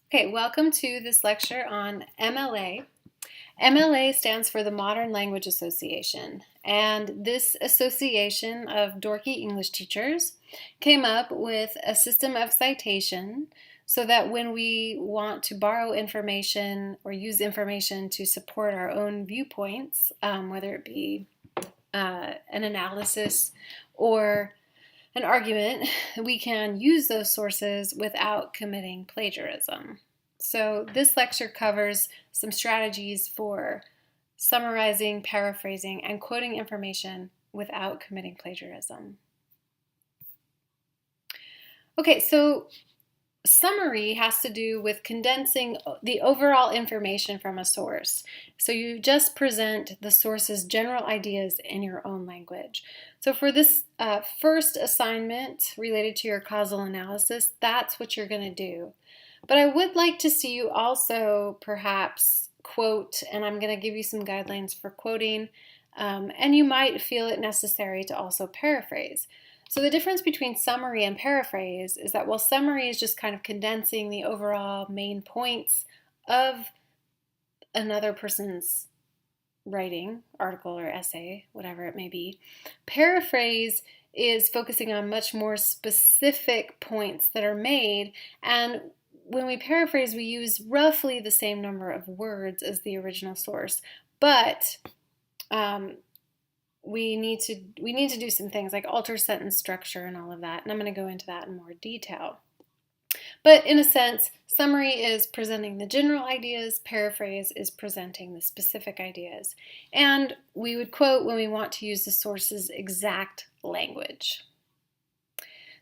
Okay, welcome to this lecture on MLA. MLA stands for the Modern Language Association, and this association of dorky English teachers came up with a system of citation so that when we want to borrow information or use information to support our own viewpoints, whether it be an analysis or an argument, we can use those sources without committing plagiarism. So this lecture covers some strategies for summarizing, paraphrasing, and quoting information without committing plagiarism. Okay, so summary has to do with condensing the overall information from a source. So you just present the source's general ideas in your own language. So for this first assignment related to your causal analysis, that's what you're going to do. But I would like to see you also perhaps quote, and I'm going to give you some guidelines for quoting, and you might feel it necessary to also paraphrase. So the difference between summary and paraphrase is that while summary is just kind of condensing the overall main points of another person's writing, article or essay, whatever it may be, paraphrase is focusing on much more specific points that are made, and when we paraphrase, we use roughly the same number of words as the original source, but we need to do some things like alter sentence structure and all of that, and I'm going to go into that in more detail. But in a sense, summary is presenting the general ideas, paraphrase is presenting the specific ideas. And we would quote when we want to use the source's exact language.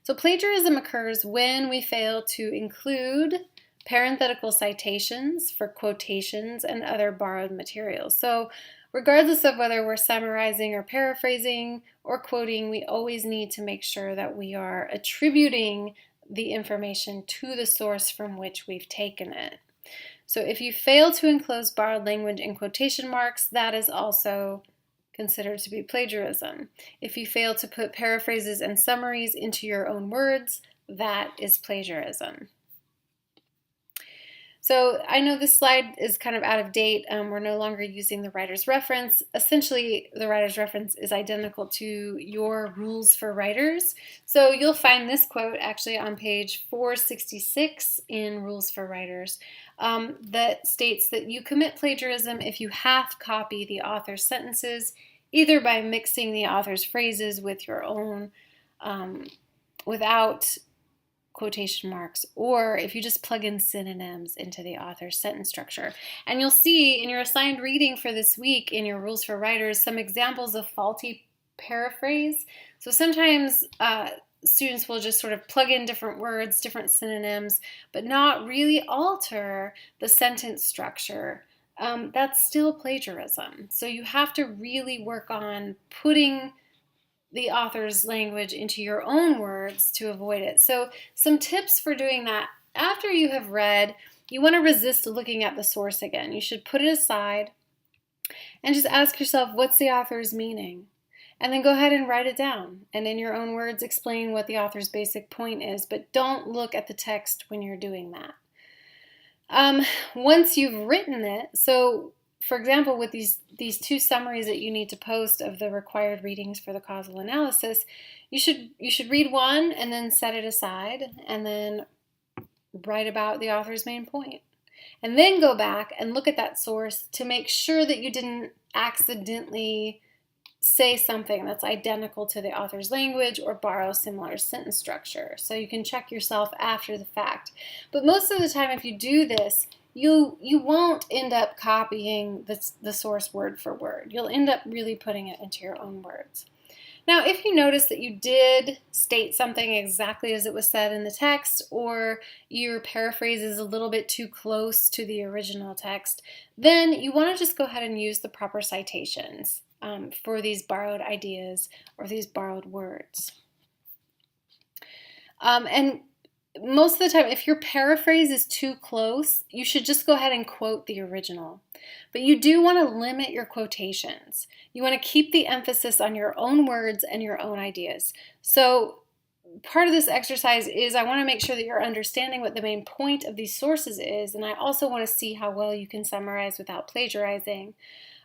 So plagiarism occurs when we fail to include parenthetical citations for quotations and other borrowed materials. So regardless of whether we're summarizing or paraphrasing or quoting, we always need to make sure that we are attributing the information to the source from which we've taken it. So if you fail to enclose borrowed language in quotation marks, that is also considered to be plagiarism. If you fail to put paraphrases and summaries into your own words, that is plagiarism. So I know this slide is kind of out of date. We're no longer using the writer's reference. Essentially, the writer's reference is identical to your rules for writers. So you'll find this quote actually on page 466 in Rules for Writers that states that you commit plagiarism if you half copy the author's sentences, either by mixing the author's phrases with your own without quotation marks, or if you just plug in synonyms into the author's sentence structure. And you'll see in your assigned reading for this week in your Rules for Writers some examples of faulty paraphrase. So sometimes students will just sort of plug in different words, different synonyms, but not really alter the sentence structure. That's still plagiarism. So you have to really work on putting the author's language into your own words to avoid it. So some tips for doing that: after you have read, you want to resist looking at the source again. You should put it aside and just ask yourself, what's the author's meaning? And then go ahead and write it down, and in your own words explain what the author's basic point is, but don't look at the text when you're doing that. Once you've written it, so for example, with these two summaries that you need to post of the required readings for the causal analysis, you should read one and then set it aside and then write about the author's main point. And then go back and look at that source to make sure that you didn't accidentally say something that's identical to the author's language or borrow similar sentence structure. So you can check yourself after the fact. But most of the time, if you do this, you won't end up copying the source word for word. You'll end up really putting it into your own words. Now, if you notice that you did state something exactly as it was said in the text, or your paraphrase is a little bit too close to the original text, then you want to just go ahead and use the proper citations for these borrowed ideas or these borrowed words. And most of the time, if your paraphrase is too close, you should just go ahead and quote the original. But you do want to limit your quotations. You want to keep the emphasis on your own words and your own ideas. So part of this exercise is I want to make sure that you're understanding what the main point of these sources is, and I also want to see how well you can summarize without plagiarizing.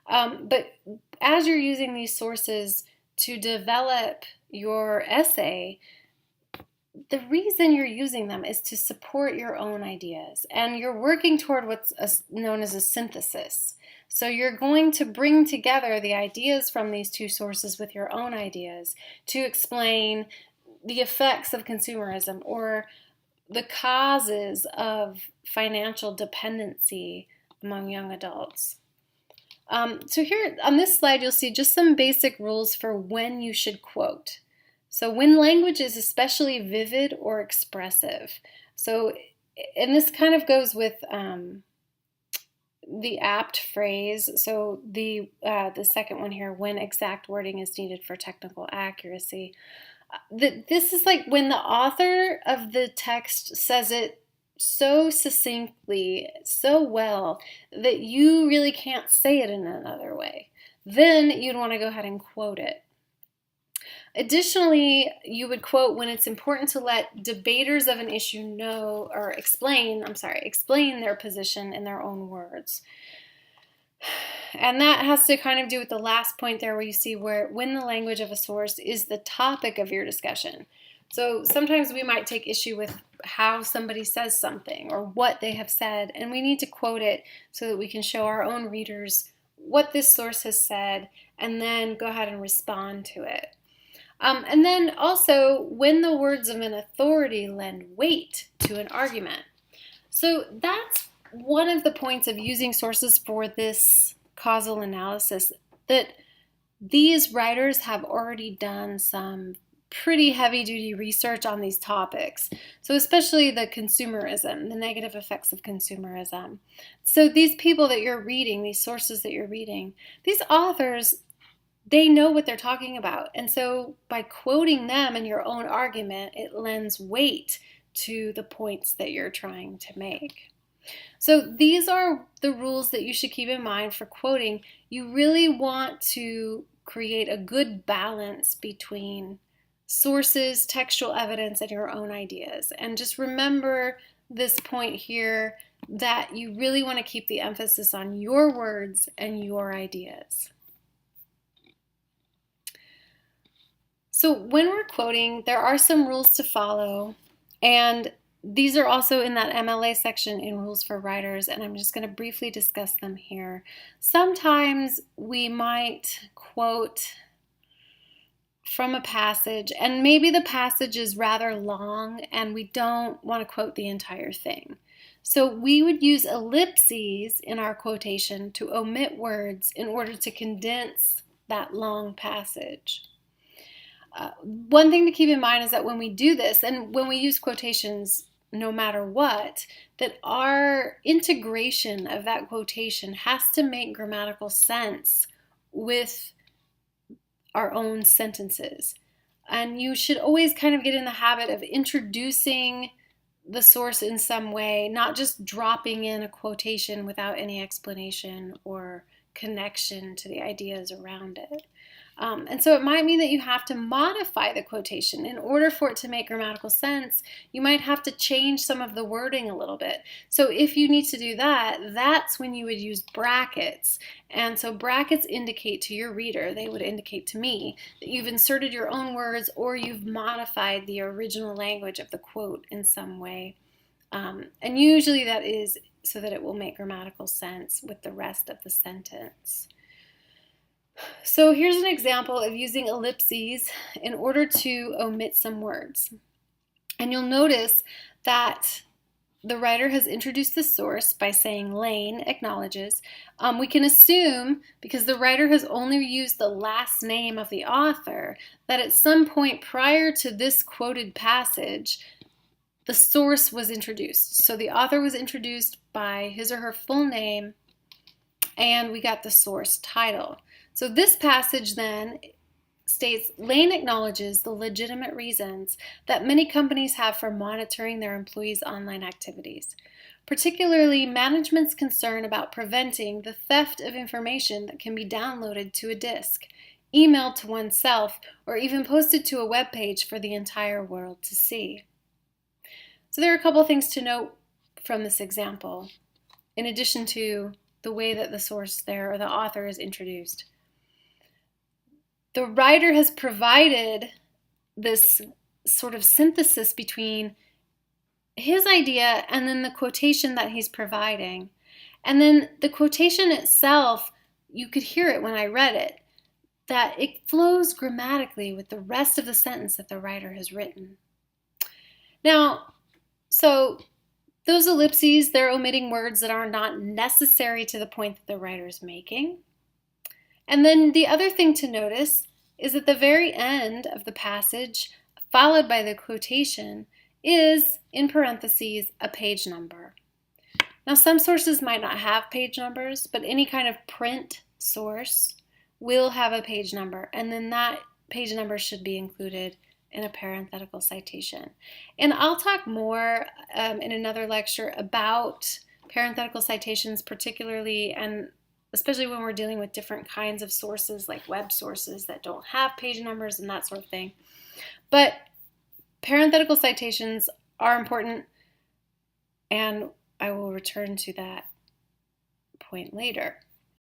But as you're using these sources to develop your essay, the reason you're using them is to support your own ideas, and you're working toward what's known as a synthesis. So you're going to bring together the ideas from these two sources with your own ideas to explain the effects of consumerism or the causes of financial dependency among young adults. So here on this slide, you'll see just some basic rules for when you should quote. So when language is especially vivid or expressive. So, and this kind of goes with the apt phrase. So the second one here, when exact wording is needed for technical accuracy. This is like when the author of the text says it so succinctly, so well, that you really can't say it in another way. Then you'd want to go ahead and quote it. Additionally, you would quote when it's important to let debaters of an issue know or explain their position in their own words. And that has to kind of do with the last point there where you see when the language of a source is the topic of your discussion. So sometimes we might take issue with how somebody says something or what they have said, and we need to quote it so that we can show our own readers what this source has said and then go ahead and respond to it. And then also when the words of an authority lend weight to an argument. So that's one of the points of using sources for this causal analysis, that these writers have already done some pretty heavy-duty research on these topics. So especially the consumerism, the negative effects of consumerism. So these people that you're reading, these sources that you're reading, these authors, they know what they're talking about. And so by quoting them in your own argument, it lends weight to the points that you're trying to make. So these are the rules that you should keep in mind for quoting. You really want to create a good balance between sources, textual evidence, and your own ideas. And just remember this point here, that you really want to keep the emphasis on your words and your ideas. So when we're quoting, there are some rules to follow, and these are also in that MLA section in Rules for Writers, and I'm just going to briefly discuss them here. Sometimes we might quote from a passage, and maybe the passage is rather long and we don't want to quote the entire thing. So we would use ellipses in our quotation to omit words in order to condense that long passage. One thing to keep in mind is that when we do this, and when we use quotations no matter what, that our integration of that quotation has to make grammatical sense with our own sentences. And you should always kind of get in the habit of introducing the source in some way, not just dropping in a quotation without any explanation or connection to the ideas around it. And so it might mean that you have to modify the quotation. In order for it to make grammatical sense, you might have to change some of the wording a little bit. So if you need to do that, that's when you would use brackets. And so brackets indicate to your reader, they would indicate to me, that you've inserted your own words or you've modified the original language of the quote in some way. And usually that is so that it will make grammatical sense with the rest of the sentence. So here's an example of using ellipses in order to omit some words. And you'll notice that the writer has introduced the source by saying Lane acknowledges. We can assume, because the writer has only used the last name of the author, that at some point prior to this quoted passage, the source was introduced. So the author was introduced by his or her full name, and we got the source title. So this passage then states, Lane acknowledges the legitimate reasons that many companies have for monitoring their employees' online activities, particularly management's concern about preventing the theft of information that can be downloaded to a disk, emailed to oneself, or even posted to a web page for the entire world to see. So there are a couple things to note from this example, in addition to the way that the source there, or the author, is introduced. The writer has provided this sort of synthesis between his idea and then the quotation that he's providing. And then the quotation itself, you could hear it when I read it, that it flows grammatically with the rest of the sentence that the writer has written. Now, so those ellipses, they're omitting words that are not necessary to the point that the writer is making. And then the other thing to notice is at the very end of the passage, followed by the quotation, is, in parentheses, a page number. Now, some sources might not have page numbers, but any kind of print source will have a page number, and then that page number should be included in a parenthetical citation. And I'll talk more in another lecture about parenthetical citations particularly, and especially when we're dealing with different kinds of sources like web sources that don't have page numbers and that sort of thing. But parenthetical citations are important, and I will return to that point later.